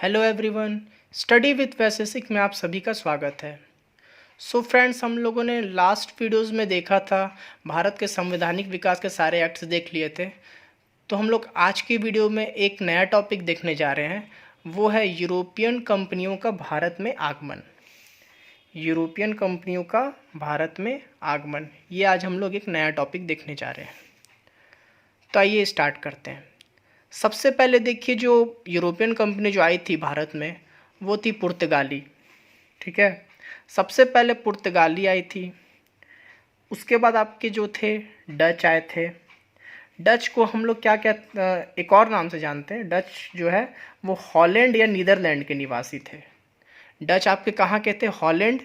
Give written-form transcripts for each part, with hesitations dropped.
Hello everyone, study with वैशेषिक में आप सभी का स्वागत है। सो फ्रेंड्स, हम लोगों ने लास्ट वीडियोस में देखा था, भारत के संवैधानिक विकास के सारे एक्ट्स देख लिए थे। तो हम लोग आज की वीडियो में एक नया टॉपिक देखने जा रहे हैं, वो है यूरोपियन कंपनियों का भारत में आगमन। यूरोपियन कंपनियों का भारत में आगमन, ये आज हम लोग एक नया टॉपिक देखने जा रहे हैं। तो आइए स्टार्ट करते हैं। सबसे पहले देखिए, जो यूरोपियन कंपनी जो आई थी भारत में वो थी पुर्तगाली। ठीक है, सबसे पहले पुर्तगाली आई थी। उसके बाद आपके जो थे डच आए थे। डच को हम लोग क्या क्या एक और नाम से जानते हैं। डच जो है वो हॉलैंड या नीदरलैंड के निवासी थे। डच आपके कहाँ के थे? हॉलैंड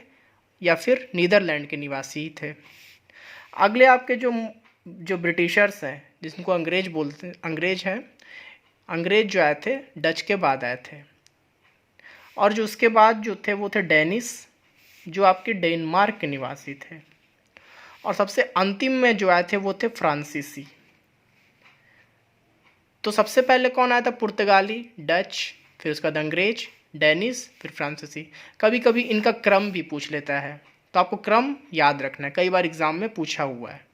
या फिर नीदरलैंड के निवासी थे। अगले आपके जो जो ब्रिटिशर्स हैं, जिनको अंग्रेज बोलते हैं, अंग्रेज हैं, अंग्रेज जो आए थे डच के बाद आए थे। और जो उसके बाद जो थे वो थे डेनिस, जो आपके डेनमार्क के निवासी थे। और सबसे अंतिम में जो आए थे वो थे फ्रांसीसी। तो सबसे पहले कौन आया था? पुर्तगाली, डच, फिर उसके बाद अंग्रेज, डेनिस, फिर फ्रांसीसी। कभी कभी इनका क्रम भी पूछ लेता है, तो आपको क्रम याद रखना है, कई बार एग्जाम में पूछा हुआ है।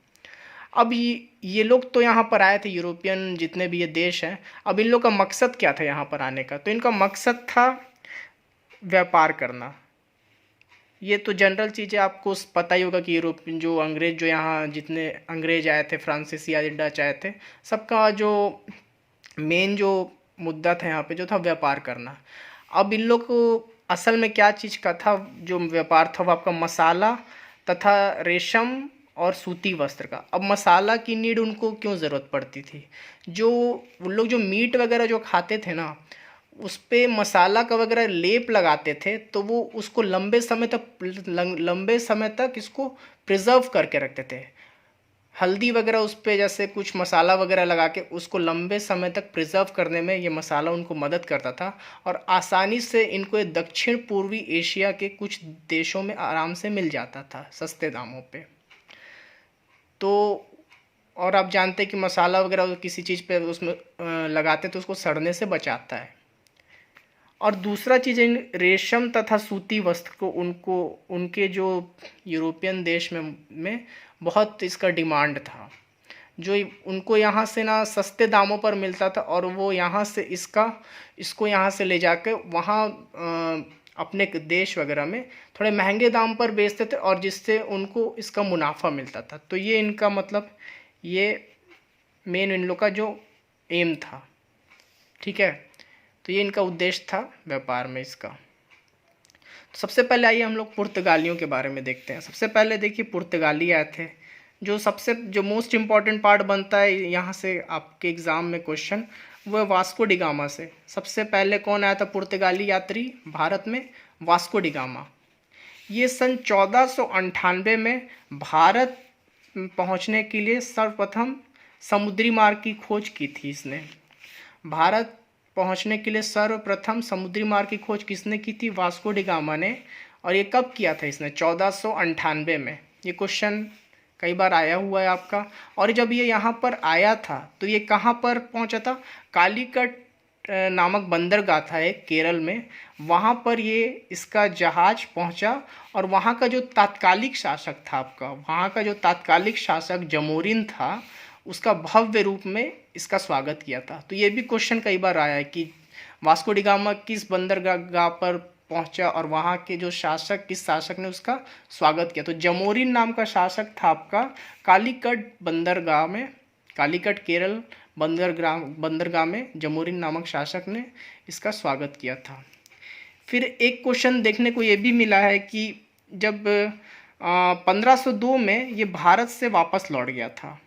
अब ये लोग तो यहाँ पर आए थे, यूरोपियन जितने भी ये देश हैं। अब इन लोग का मकसद क्या था यहाँ पर आने का? तो इनका मकसद था व्यापार करना। ये तो जनरल चीज़ें आपको पता ही होगा कि यूरोपियन जो अंग्रेज, जो यहाँ जितने अंग्रेज आए थे, फ्रांसीसी आदि डच आए थे, सबका जो मेन जो मुद्दा था यहाँ पे जो था व्यापार करना। अब इन लोग को असल में क्या चीज़ का था जो व्यापार था? वो आपका मसाला तथा रेशम और सूती वस्त्र का। अब मसाला की नीड उनको क्यों ज़रूरत पड़ती थी? जो उन लोग जो मीट वगैरह जो खाते थे ना, उस पे मसाला का वगैरह लेप लगाते थे, तो वो उसको लंबे समय तक इसको प्रिजर्व करके रखते थे। हल्दी वगैरह उस पे जैसे कुछ मसाला वगैरह लगा के उसको लंबे समय तक प्रिजर्व करने में ये मसाला उनको मदद करता था। और आसानी से इनको ये दक्षिण पूर्वी एशिया के कुछ देशों में आराम से मिल जाता था सस्ते दामों पे। तो और आप जानते हैं कि मसाला वगैरह किसी चीज़ पे उसमें लगाते तो उसको सड़ने से बचाता है। और दूसरा चीज़, रेशम तथा सूती वस्त्र को उनको उनके जो यूरोपियन देश में बहुत इसका डिमांड था। जो उनको यहाँ से ना सस्ते दामों पर मिलता था, और वो यहाँ से इसको यहाँ से ले जाकर वहाँ अपने देश वगैरह में थोड़े महंगे दाम पर बेचते थे, और जिससे उनको इसका मुनाफा मिलता था। तो ये इनका मतलब, ये मेन इन लोग का जो एम था। ठीक है, तो ये इनका उद्देश्य था व्यापार में इसका। तो सबसे पहले आइए हम लोग पुर्तगालियों के बारे में देखते हैं। सबसे पहले देखिए, पुर्तगाली आए थे। जो मोस्ट इम्पॉर्टेंट पार्ट बनता है यहाँ से आपके एग्ज़ाम में क्वेश्चन, वो है वास्को डिगामा से। सबसे पहले कौन आया था पुर्तगाली यात्री भारत में? Vasco da Gama. ये सन 1498 में भारत पहुँचने के लिए सर्वप्रथम समुद्री मार्ग की खोज की थी इसने। भारत पहुंचने के लिए सर्वप्रथम समुद्री मार्ग की खोज किसने की थी? वास्को डिगामा ने। और ये कब किया था इसने? 1498 में। ये क्वेश्चन कई बार आया हुआ है आपका। और जब ये यहाँ पर आया था तो ये कहाँ पर पहुँचा था? कालीकट नामक बंदरगाह था एक, केरल में। वहाँ पर ये इसका जहाज पहुँचा, और वहाँ का जो तात्कालिक शासक था आपका, वहाँ का जो तात्कालिक शासक जमोरिन था, उसका भव्य रूप में इसका स्वागत किया था। तो ये भी क्वेश्चन कई बार आया है कि वास्को डिगामा किस बंदरगाह पर पहुंचा और वहाँ के जो शासक, किस शासक ने उसका स्वागत किया? तो जमोरिन नाम का शासक था आपका कालीकट बंदरगाह में, कालीकट केरल बंदरगाह में जमोरिन नामक शासक ने इसका स्वागत किया था। फिर एक क्वेश्चन देखने को ये भी मिला है कि जब 1502 में ये भारत से वापस लौट गया था।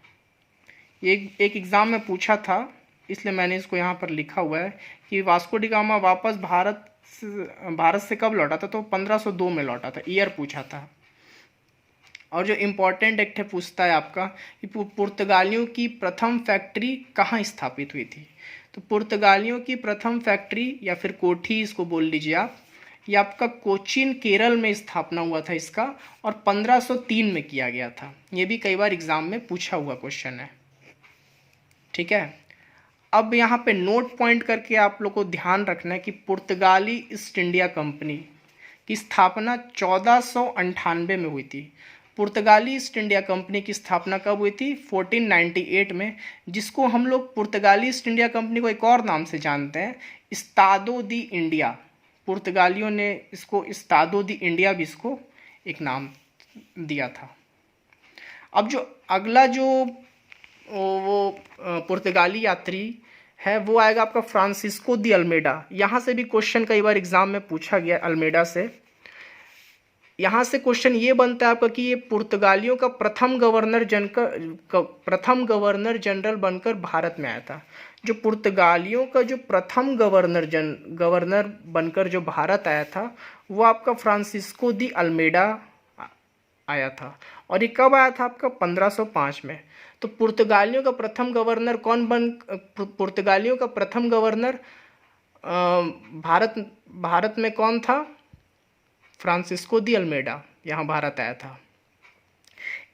ये एक एग्ज़ाम में पूछा था, इसलिए मैंने इसको यहाँ पर लिखा हुआ है कि वास्को डिगामा वापस भारत से कब लौटा था? तो 1502 में लौटा था, ईयर पूछा था। और जो इम्पोर्टेंट एक पूछता है आपका कि पुर्तगालियों की प्रथम फैक्ट्री कहाँ स्थापित हुई थी? तो पुर्तगालियों की प्रथम फैक्ट्री या फिर कोठी इसको बोल लीजिए आप, ये आपका कोचीन केरल में स्थापना हुआ था इसका, और 1503 में किया गया था। ये भी कई बार एग्जाम में पूछा हुआ क्वेश्चन है। ठीक है, अब यहाँ पे नोट पॉइंट करके आप लोग को ध्यान रखना है कि पुर्तगाली ईस्ट इंडिया कंपनी की स्थापना 1498 में हुई थी। पुर्तगाली ईस्ट इंडिया कंपनी की स्थापना कब हुई थी? 1498 में, जिसको हम लोग पुर्तगाली ईस्ट इंडिया कंपनी को एक और नाम से जानते हैं, इस्तादो दी इंडिया। पुर्तगालियों ने इसको इस्तादो दी इंडिया भी इसको एक नाम दिया था। अब जो अगला जो वो पुर्तगाली यात्री है वो आएगा आपका फ्रांसिस्को दी अल्मेडा। यहाँ से भी क्वेश्चन कई बार एग्जाम में पूछा गया अल्मेडा से। यहाँ से क्वेश्चन ये बनता है आपका कि ये पुर्तगालियों का प्रथम गवर्नर जनरल बनकर भारत में आया था। जो पुर्तगालियों का जो प्रथम गवर्नर बनकर जो भारत आया था वो आपका फ्रांसिस्को दी अल्मेडा आया था। और ये कब आया था? आपका 1505 में। तो पुर्तगालियों का प्रथम गवर्नर पुर्तगालियों का प्रथम गवर्नर भारत में कौन था? फ्रांसिस्को दी अल्मेडा यहाँ भारत आया था।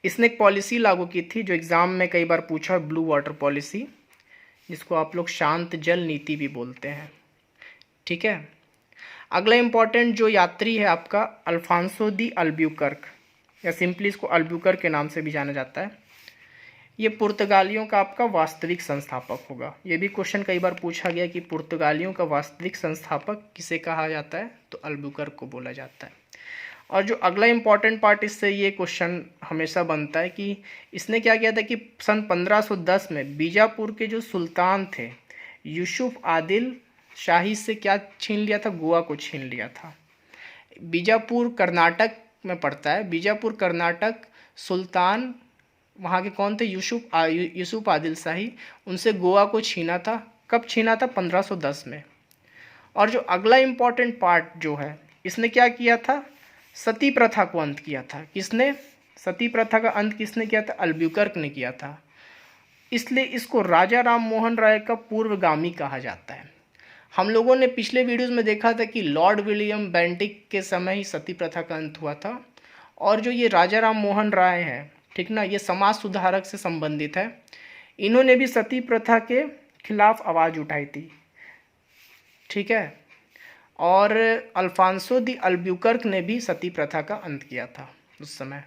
इसने एक पॉलिसी लागू की थी जो एग्ज़ाम में कई बार पूछा, ब्लू वाटर पॉलिसी, जिसको आप लोग शांत जल नीति भी बोलते हैं। ठीक है। अगला इम्पॉर्टेंट जो यात्री है आपका अल्फांसो दी अल्ब्यूकर्क, या सिंपली इसको अल्ब्यूकर्क के नाम से भी जाना जाता है। ये पुर्तगालियों का आपका वास्तविक संस्थापक होगा। ये भी क्वेश्चन कई बार पूछा गया कि पुर्तगालियों का वास्तविक संस्थापक किसे कहा जाता है? तो अल्बुकर्क को बोला जाता है। और जो अगला इम्पॉर्टेंट पार्ट इससे ये क्वेश्चन हमेशा बनता है कि इसने क्या किया था कि सन 1510 में बीजापुर के जो सुल्तान थे यूसुफ आदिल शाही से क्या छीन लिया था? गोवा को छीन लिया था। बीजापुर कर्नाटक में पड़ता है। बीजापुर कर्नाटक सुल्तान वहाँ के कौन थे? यूसुफ आदिल शाही। उनसे गोवा को छीना था। कब छीना था? 1510 में। और जो अगला इम्पॉर्टेंट पार्ट जो है, इसने क्या किया था? सती प्रथा को अंत किया था। किसने? सती प्रथा का अंत किसने किया था? अल्ब्यूकर्क ने किया था। इसलिए इसको राजा राम मोहन राय का पूर्वगामी कहा जाता है। हम लोगों ने पिछले वीडियोस में देखा था कि लॉर्ड विलियम बेंटिक के समय ही सती प्रथा का अंत हुआ था। और जो ये राजा राम मोहन राय हैं, ठीक ना, ये समाज सुधारक से संबंधित है। इन्होंने भी सती प्रथा के खिलाफ आवाज़ उठाई थी। ठीक है। और अल्फांसो दी अल्ब्यूकर्क ने भी सती प्रथा का अंत किया था उस समय।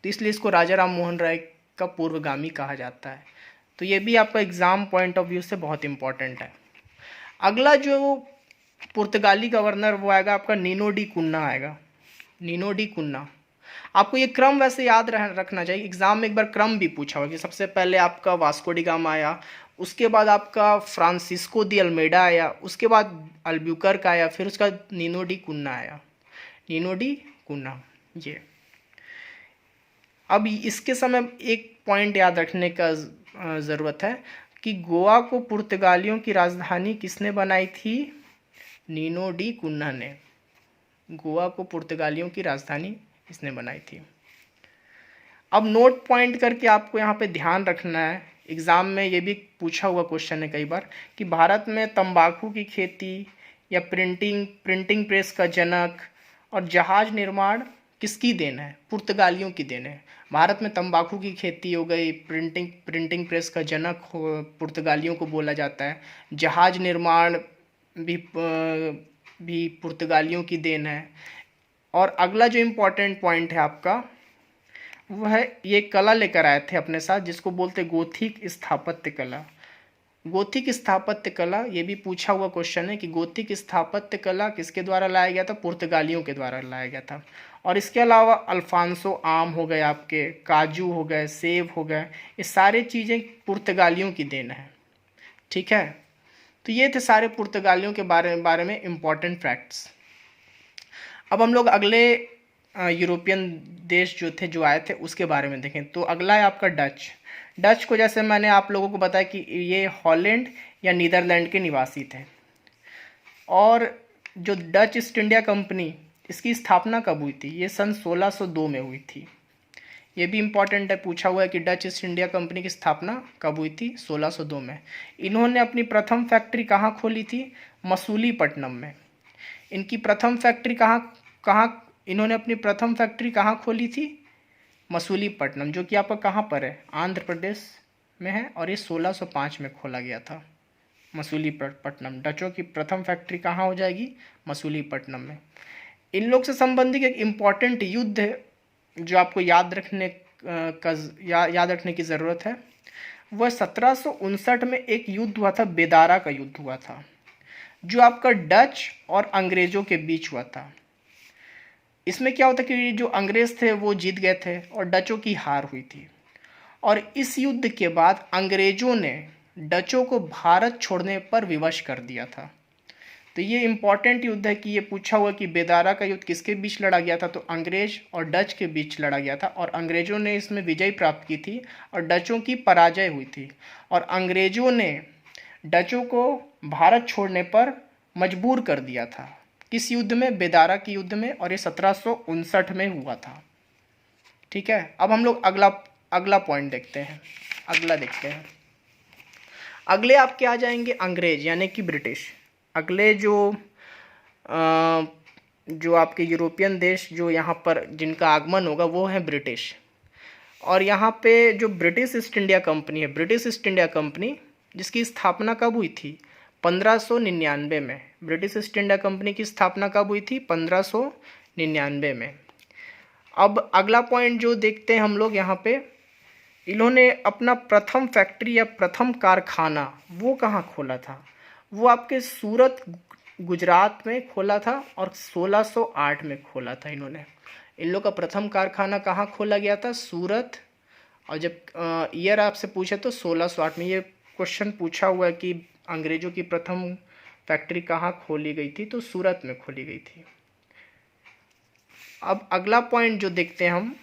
तो इसलिए इसको राजा राम मोहन राय का पूर्वगामी कहा जाता है। तो ये भी आपका एग्ज़ाम पॉइंट ऑफ व्यू से बहुत इंपॉर्टेंट है। अगला जो पुर्तगाली गवर्नर वो आएगा आपका नीनो डी कुन्ना आएगा। Nuno da Cunha. आपको ये क्रम वैसे याद रखना चाहिए। एग्जाम में एक बार क्रम भी पूछा हुआ कि सबसे पहले आपका वास्को डी गामा आया, उसके बाद आपका फ्रांसिस्को दी अल्मेडा आया, उसके बाद अल्ब्यूकर्क आया, फिर उसका नीनो डी कुन्ना आया। Nuno da Cunha. ये अब इसके समय एक पॉइंट याद रखने का ज़रूरत है कि गोवा को पुर्तगालियों की राजधानी किसने बनाई थी? नीनो डी कुन्ना ने। गोवा को पुर्तगालियों की राजधानी इसने बनाई थी। अब नोट पॉइंट करके आपको यहाँ पे ध्यान रखना है, एग्ज़ाम में ये भी पूछा हुआ क्वेश्चन है कई बार कि भारत में तंबाकू की खेती या प्रिंटिंग प्रेस का जनक और जहाज निर्माण किसकी देन है? पुर्तगालियों की देन है। भारत में तंबाकू की खेती हो गई, प्रिंटिंग प्रेस का जनक पुर्तगालियों को बोला जाता है। जहाज निर्माण भी पुर्तगालियों की देन है। और अगला जो इम्पोर्टेंट पॉइंट है आपका वो है ये कला लेकर आए थे अपने साथ, जिसको बोलते गोथिक स्थापत्य कला। गोथिक स्थापत्य कला ये भी पूछा हुआ क्वेश्चन है कि गोथिक स्थापत्य कला किसके द्वारा लाया गया था? पुर्तगालियों के द्वारा लाया गया था। और इसके अलावा अल्फांसो आम हो गए, आपके काजू हो गए, सेब हो गए, ये सारे चीज़ें पुर्तगालियों की देन है। ठीक है। तो ये थे सारे पुर्तगालियों के बारे में इम्पॉर्टेंट फैक्ट्स। अब हम लोग अगले यूरोपियन देश जो थे जो आए थे उसके बारे में देखें। तो अगला है आपका डच। डच को जैसे मैंने आप लोगों को बताया कि ये हॉलैंड या नीदरलैंड के निवासी थे। और जो डच ईस्ट इंडिया कंपनी, इसकी स्थापना कब हुई थी? ये सन 1602 में हुई थी। ये भी इम्पॉर्टेंट है, पूछा हुआ है कि डच ईस्ट इंडिया कंपनी की स्थापना कब हुई थी? 1602 में। इन्होंने अपनी प्रथम फैक्ट्री कहाँ खोली थी? मसूलीपट्टनम में। इनकी प्रथम फैक्ट्री इन्होंने अपनी प्रथम फैक्ट्री कहाँ खोली थी? मसूलीपट्टनम, जो कि आपका कहाँ पर है? आंध्र प्रदेश में है और ये 1605 में खोला गया था मसूलीपट्टनम। डचों की प्रथम फैक्ट्री कहाँ हो जाएगी? मसूलीपट्टनम में। इन लोग से संबंधित एक इम्पॉर्टेंट युद्ध है जो आपको याद रखने याद रखने की ज़रूरत है। वह 1759 में एक युद्ध हुआ था, बेदारा का युद्ध हुआ था, जो आपका डच और अंग्रेज़ों के बीच हुआ था। इसमें क्या होता कि जो अंग्रेज़ थे वो जीत गए थे और डचों की हार हुई थी। और इस युद्ध के बाद अंग्रेज़ों ने डचों को भारत छोड़ने पर विवश कर दिया था। तो ये इम्पॉर्टेंट युद्ध है कि ये पूछा हुआ कि बेदारा का युद्ध किसके बीच लड़ा गया था? तो अंग्रेज और डच के बीच लड़ा गया था और अंग्रेज़ों ने इसमें विजय प्राप्त की थी और डचों की पराजय हुई थी। और अंग्रेज़ों ने डचों को भारत छोड़ने पर मजबूर कर दिया था। किस युद्ध में? बेदारा के युद्ध में, और ये 1759 में हुआ था। ठीक है, अब हम लोग अगला पॉइंट देखते हैं। अगला देखते हैं। अगले आपके आ जाएंगे अंग्रेज यानी कि ब्रिटिश। अगले जो आपके यूरोपियन देश जो यहाँ पर जिनका आगमन होगा वो है ब्रिटिश। और यहाँ पे जो ब्रिटिश ईस्ट इंडिया कंपनी है, ब्रिटिश ईस्ट इंडिया कंपनी जिसकी स्थापना कब हुई थी? 1599 में। ब्रिटिश ईस्ट इंडिया कंपनी की स्थापना कब हुई थी? 1599 में। अब अगला पॉइंट जो देखते हैं हम लोग यहाँ पे, इन्होंने अपना प्रथम फैक्ट्री या प्रथम कारखाना वो कहाँ खोला था? वो आपके सूरत गुजरात में खोला था और 1608 में खोला था इन्होंने। इन लोग का प्रथम कारखाना कहाँ खोला गया था? सूरत। और जब ईयर आपसे पूछे तो 1608 में। ये क्वेश्चन पूछा हुआ है कि अंग्रेज़ों की प्रथम फैक्ट्री कहाँ खोली गई थी? तो सूरत में खोली गई थी। अब अगला पॉइंट जो देखते हैं हम,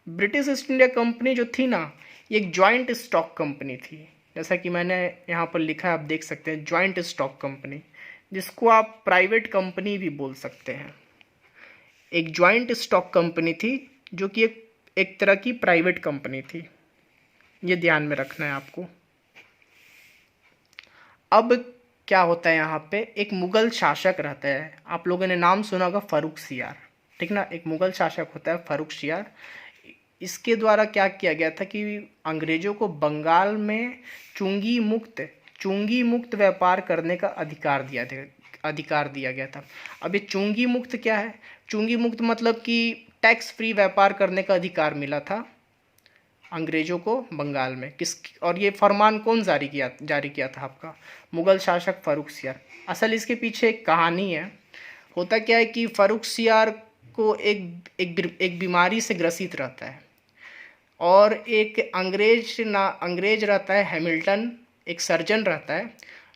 ब्रिटिश ईस्ट इंडिया कंपनी जो थी ना, ये एक जॉइंट स्टॉक कंपनी थी। जैसा कि मैंने यहाँ पर लिखा है, आप देख सकते हैं, जॉइंट स्टॉक कंपनी, जिसको आप प्राइवेट कंपनी भी बोल सकते हैं। एक जॉइंट स्टॉक कंपनी थी जो कि एक तरह की प्राइवेट कंपनी थी। ये ध्यान में रखना है आपको। अब क्या होता है यहाँ पे, एक मुगल शासक रहता है, आप लोगों ने नाम सुना होगा फर्रुख सियार, ठीक ना। एक मुगल शासक होता है फर्रुख सियार। इसके द्वारा क्या किया गया था कि अंग्रेज़ों को बंगाल में चुंगी मुक्त व्यापार करने का अधिकार दिया गया था। अब ये चुंगी मुक्त क्या है? चुंगी मुक्त मतलब कि टैक्स फ्री व्यापार करने का अधिकार मिला था अंग्रेज़ों को बंगाल में। और ये फरमान कौन जारी किया था? आपका मुगल शासक फर्रुख सियार। असल इसके पीछे एक कहानी है। होता क्या है कि फर्रुख सियार को एक बीमारी से ग्रसित रहता है और एक अंग्रेज रहता है हैमिल्टन, एक सर्जन रहता है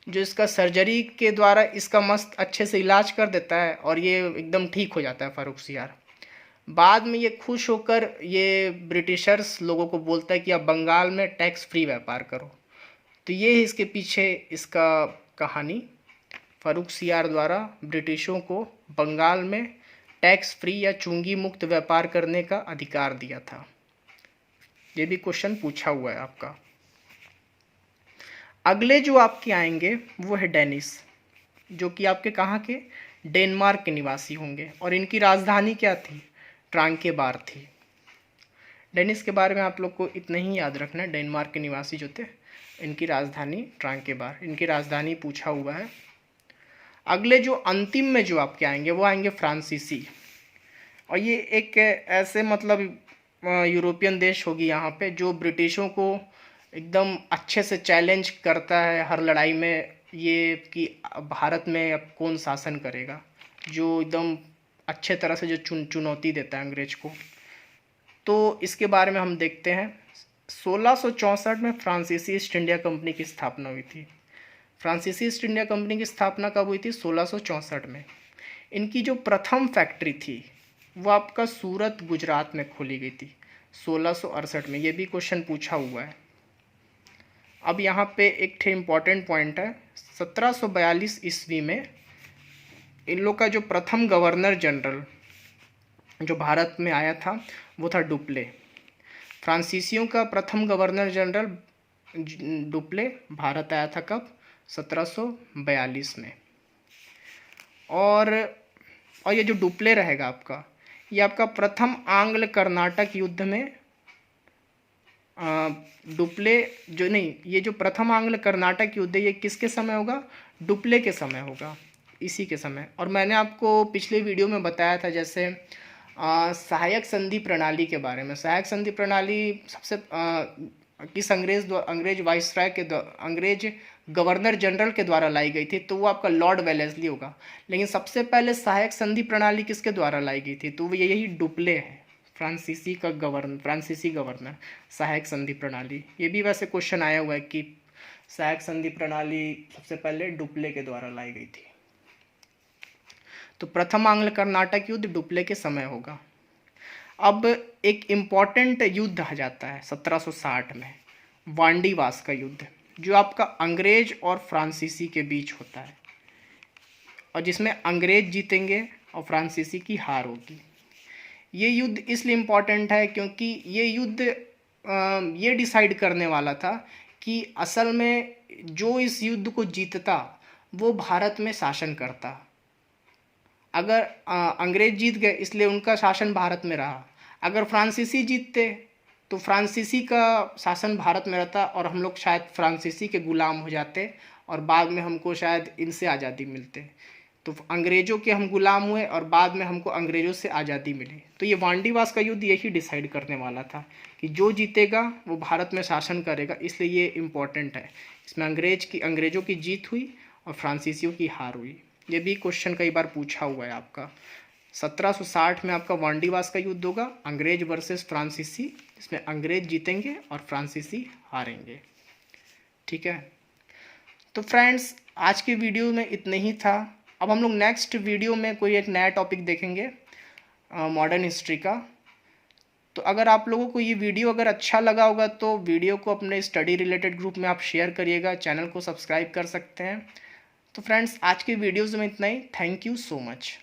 जो इसका सर्जरी के द्वारा इसका मस्त अच्छे से इलाज कर देता है और ये एकदम ठीक हो जाता है फर्रुख सियार। बाद में ये खुश होकर ये ब्रिटिशर्स लोगों को बोलता है कि आप बंगाल में टैक्स फ्री व्यापार करो। तो ये है इसके पीछे इसका कहानी। फर्रुख सियार द्वारा ब्रिटिशों को बंगाल में टैक्स फ्री या चुंगी मुक्त व्यापार करने का अधिकार दिया था। ये भी क्वेश्चन पूछा हुआ है आपका। अगले जो आपके आएंगे वो है डेनिस, जो कि आपके कहाँ के? डेनमार्क के निवासी होंगे। और इनकी राजधानी क्या थी? ट्रांकेबार थी। डेनिस के बारे में आप लोग को इतना ही याद रखना है, डेनमार्क के निवासी जो थे, इनकी राजधानी ट्रांकेबार, इनकी राजधानी पूछा हुआ है। अगले जो अंतिम में जो आपके आएंगे वो आएंगे फ्रांसीसी। और ये एक ऐसे मतलब यूरोपियन देश होगी यहाँ पे जो ब्रिटिशों को एकदम अच्छे से चैलेंज करता है हर लड़ाई में, ये कि भारत में अब कौन शासन करेगा, जो एकदम अच्छे तरह से जो चुनौती देता है अंग्रेज को। तो इसके बारे में हम देखते हैं। 1664 में फ्रांसीसी ईस्ट इंडिया कंपनी की स्थापना हुई थी। फ्रांसीसी ईस्ट इंडिया कंपनी की स्थापना कब हुई थी? 1664 में। इनकी जो प्रथम फैक्ट्री थी वो आपका सूरत गुजरात में खोली गई थी 1668 में। ये भी क्वेश्चन पूछा हुआ है। अब यहाँ पे एक ठे इम्पॉर्टेंट पॉइंट है, 1742 ईस्वी में इन लोग का जो प्रथम गवर्नर जनरल जो भारत में आया था वो था डुप्ले। फ्रांसीसियों का प्रथम गवर्नर जनरल डुप्ले भारत आया था कब? 1742 में। और ये जो डुप्ले रहेगा आपका, ये आपका प्रथम आंग्ल कर्नाटक युद्ध में डुप्ले जो नहीं, ये जो प्रथम आंग्ल कर्नाटक युद्ध है ये किसके समय होगा? डुप्ले के समय होगा, इसी के समय। और मैंने आपको पिछले वीडियो में बताया था जैसे सहायक संधि प्रणाली के बारे में। सहायक संधि प्रणाली सबसे किस अंग्रेज वाइसराय के अंग्रेज गवर्नर जनरल के द्वारा लाई गई थी, तो वो आपका लॉर्ड वेलेस्ली होगा। लेकिन सबसे पहले सहायक संधि प्रणाली किसके द्वारा लाई गई थी? तो वो यही डुप्ले है, फ्रांसीसी गवर्नर। सहायक संधि प्रणाली, ये भी वैसे क्वेश्चन आया हुआ है कि सहायक संधि प्रणाली सबसे पहले डुप्ले के द्वारा लाई गई थी। तो प्रथम आंग्ल कर्नाटक युद्ध डुप्ले के समय होगा। अब एक इम्पॉर्टेंट युद्ध आ जाता है 1760 में, वांडीवास का युद्ध, जो आपका अंग्रेज और फ्रांसीसी के बीच होता है, और जिसमें अंग्रेज जीतेंगे और फ्रांसीसी की हार होगी। ये युद्ध इसलिए इम्पॉर्टेंट है क्योंकि ये युद्ध ये डिसाइड करने वाला था कि असल में जो इस युद्ध को जीतता वो भारत में शासन करता। अगर अंग्रेज जीत गए इसलिए उनका शासन भारत में रहा, अगर फ्रांसीसी जीतते तो फ्रांसीसी का शासन भारत में रहता और हम लोग शायद फ्रांसीसी के गुलाम हो जाते और बाद में हमको शायद इनसे आज़ादी मिलते। तो अंग्रेज़ों के हम गुलाम हुए और बाद में हमको अंग्रेज़ों से आज़ादी मिली। तो ये वांडीवास का युद्ध यही डिसाइड करने वाला था कि जो जीतेगा वो भारत में शासन करेगा, इसलिए ये इम्पोर्टेंट है। इसमें अंग्रेज़ों की जीत हुई और फ्रांसीसियों की हार हुई। ये भी क्वेश्चन कई बार पूछा हुआ है आपका। 1760 में आपका वांडीवास का युद्ध होगा, अंग्रेज वर्सेस फ्रांसीसी, इसमें अंग्रेज जीतेंगे और फ्रांसीसी हारेंगे। ठीक है, तो फ्रेंड्स आज के वीडियो में इतने ही था। अब हम लोग नेक्स्ट वीडियो में कोई एक नया टॉपिक देखेंगे मॉडर्न हिस्ट्री का। तो अगर आप लोगों को ये वीडियो अगर अच्छा लगा होगा तो वीडियो को अपने स्टडी रिलेटेड ग्रुप में आप शेयर करिएगा, चैनल को सब्सक्राइब कर सकते हैं। तो फ्रेंड्स आज के वीडियोज़ में इतना ही। Thank you so much.